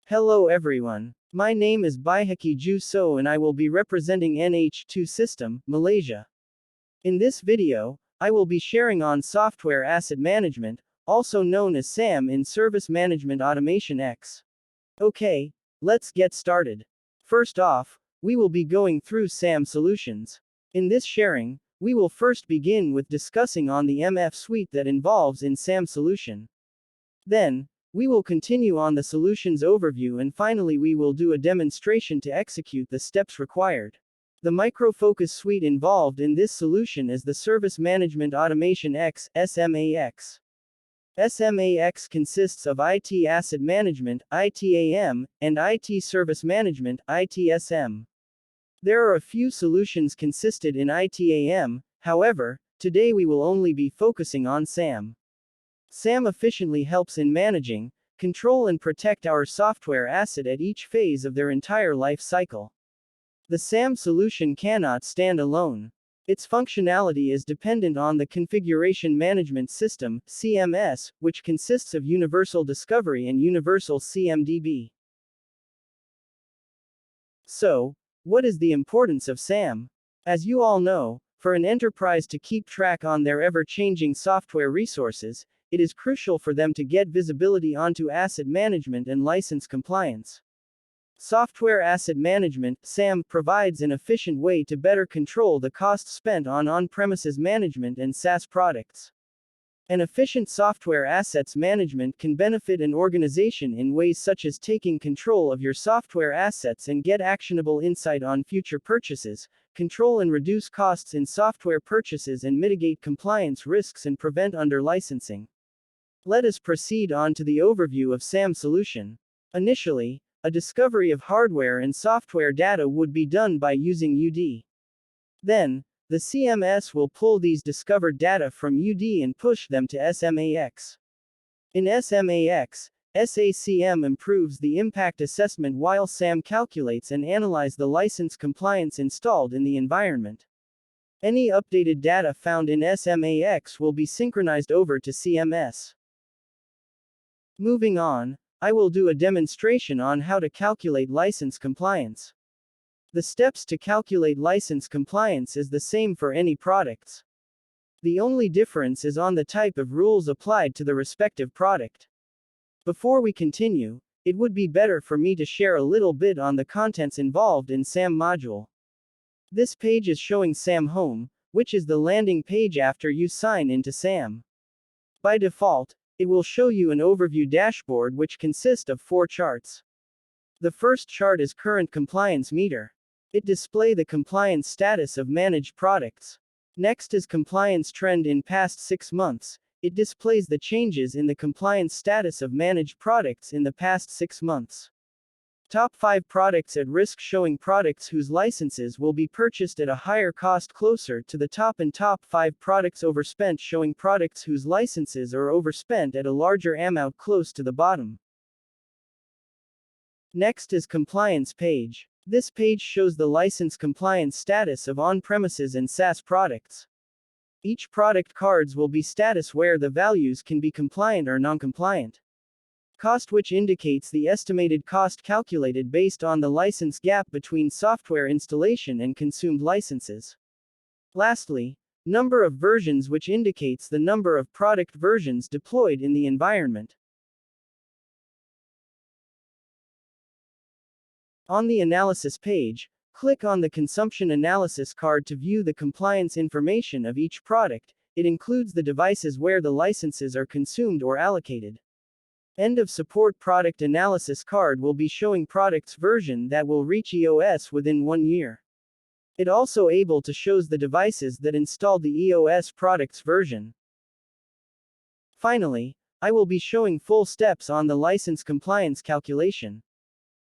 Hello everyone. My name is Baihaki Ju So and I will be representing NH2 System, Malaysia. In this video, I will be sharing on Software Asset Management, also known as SAM in Service Management Automation X. Okay, let's get started. First off, we will be going through SAM solutions. In this sharing, we will first begin with discussing on the MF suite that involves in SAM solution. Then, we will continue on the solutions overview and finally we will do a demonstration to execute the steps required. The Microfocus suite involved in this solution is the Service Management Automation X, SMAX. SMAX consists of IT Asset Management, ITAM, and IT Service Management, ITSM. There are a few solutions consisted in ITAM, however, today we will only be focusing on SAM. SAM efficiently helps in managing, control and protect our software asset at each phase of their entire life cycle. The SAM solution cannot stand alone. Its functionality is dependent on the Configuration Management System, CMS, which consists of Universal Discovery and Universal CMDB. So, what is the importance of SAM? As you all know, for an enterprise to keep track on their ever-changing software resources, it is crucial for them to get visibility onto asset management and license compliance. Software Asset Management, SAM, provides an efficient way to better control the costs spent on on-premises management and SaaS products. An efficient software assets management can benefit an organization in ways such as taking control of your software assets and get actionable insight on future purchases, control and reduce costs in software purchases and mitigate compliance risks and prevent under-licensing. Let us proceed on to the overview of SAM solution. Initially, a discovery of hardware and software data would be done by using UD. Then, the CMS will pull these discovered data from UD and push them to SMAX. In SMAX, SACM improves the impact assessment while SAM calculates and analyzes the license compliance installed in the environment. Any updated data found in SMAX will be synchronized over to CMS. Moving on, I will do a demonstration on how to calculate license compliance. The steps to calculate license compliance is the same for any products. The only difference is on the type of rules applied to the respective product. Before we continue, it would be better for me to share a little bit on the contents involved in SAM module. This page is showing SAM Home, which is the landing page after you sign into SAM. By default, it will show you an overview dashboard which consists of 4 charts. The first chart is Current Compliance Meter. It displays the compliance status of managed products. Next is Compliance Trend in past 6 months. It displays the changes in the compliance status of managed products in the past 6 months. Top 5 products at risk, showing products whose licenses will be purchased at a higher cost closer to the top, and top 5 products overspent, showing products whose licenses are overspent at a larger amount close to the bottom. Next is Compliance Page. This page shows the license compliance status of on-premises and SaaS products. Each product cards will be status where the values can be compliant or non-compliant. Cost, which indicates the estimated cost calculated based on the license gap between software installation and consumed licenses. Lastly, number of versions, which indicates the number of product versions deployed in the environment. On the analysis page, click on the consumption analysis card to view the compliance information of each product. It includes the devices where the licenses are consumed or allocated. End of support product analysis card will be showing products version that will reach EOS within 1 year. It also able to shows the devices that installed the EOS products version. Finally, I will be showing full steps on the license compliance calculation.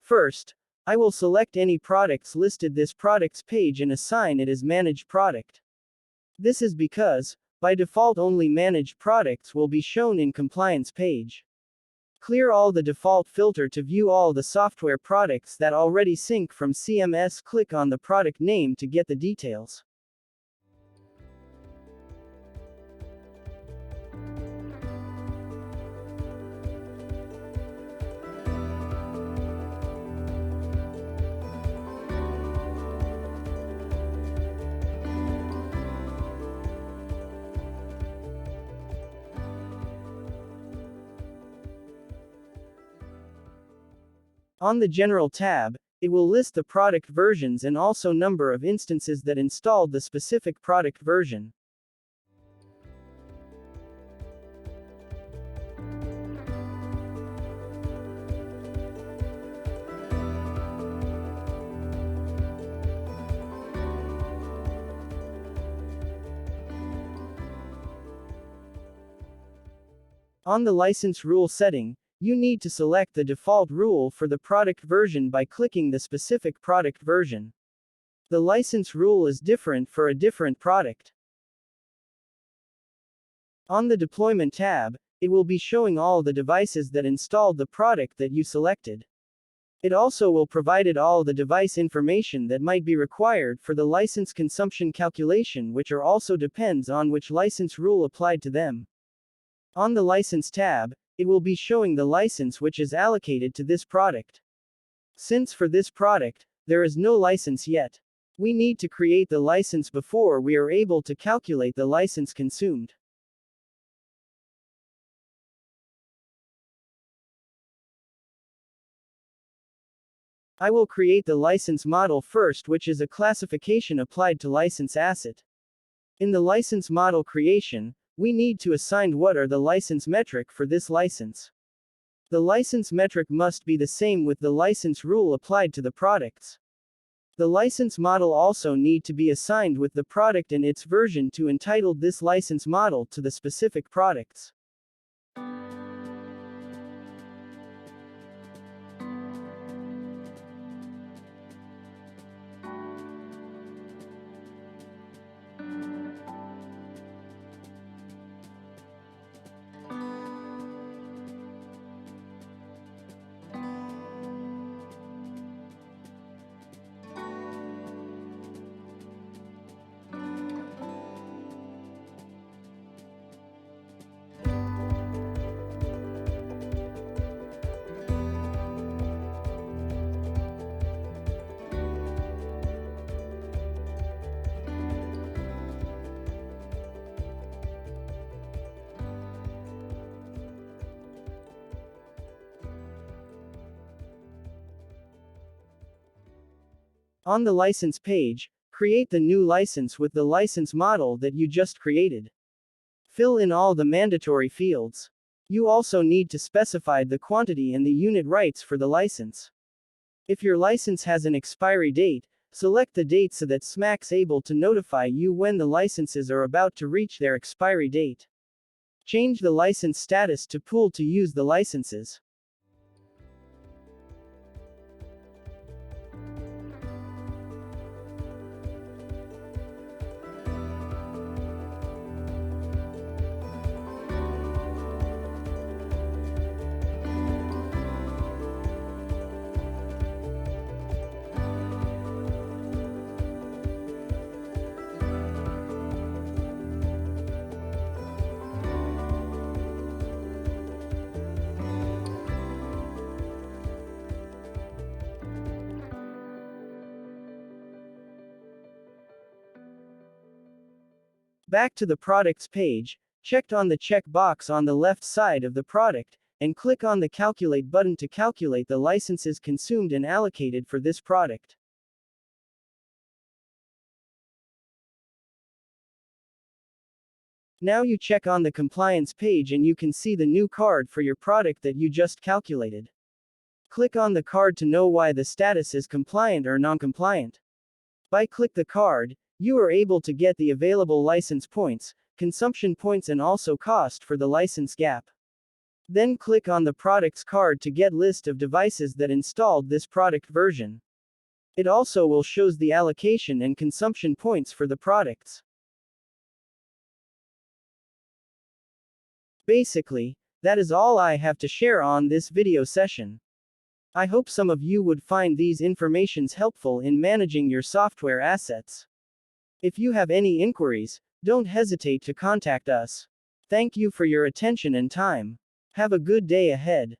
First, I will select any products listed this products page and assign it as managed product. This is because, by default, only managed products will be shown in compliance page. Clear all the default filter to view all the software products that already sync from CMS. Click on the product name to get the details. On the General tab, it will list the product versions and also number of instances that installed the specific product version. On the license rule setting, you need to select the default rule for the product version by clicking the specific product version. The license rule is different for a different product. On the Deployment tab, it will be showing all the devices that installed the product that you selected. It also will provide all the device information that might be required for the license consumption calculation, which are also depends on which license rule applied to them. On the License tab, it will be showing the license which is allocated to this product. Since for this product, there is no license yet, we need to create the license before we are able to calculate the license consumed. I will create the license model first, which is a classification applied to license asset. In the license model creation, we need to assign what are the license metric for this license. The license metric must be the same with the license rule applied to the products. The license model also need to be assigned with the product and its version to entitle this license model to the specific products. On the license page, create the new license with the license model that you just created. Fill in all the mandatory fields. You also need to specify the quantity and the unit rights for the license. If your license has an expiry date, select the date so that SMAC's able to notify you when the licenses are about to reach their expiry date. Change the license status to pool to use the licenses. Back to the products page, check on the check box on the left side of the product, and click on the Calculate button to calculate the licenses consumed and allocated for this product. Now you check on the compliance page and you can see the new card for your product that you just calculated. Click on the card to know why the status is compliant or non-compliant. By click the card, you are able to get the available license points, consumption points and also cost for the license gap. Then click on the products card to get list of devices that installed this product version. It also will shows the allocation and consumption points for the products. Basically, that is all I have to share on this video session. I hope some of you would find these informations helpful in managing your software assets. If you have any inquiries, don't hesitate to contact us. Thank you for your attention and time. Have a good day ahead.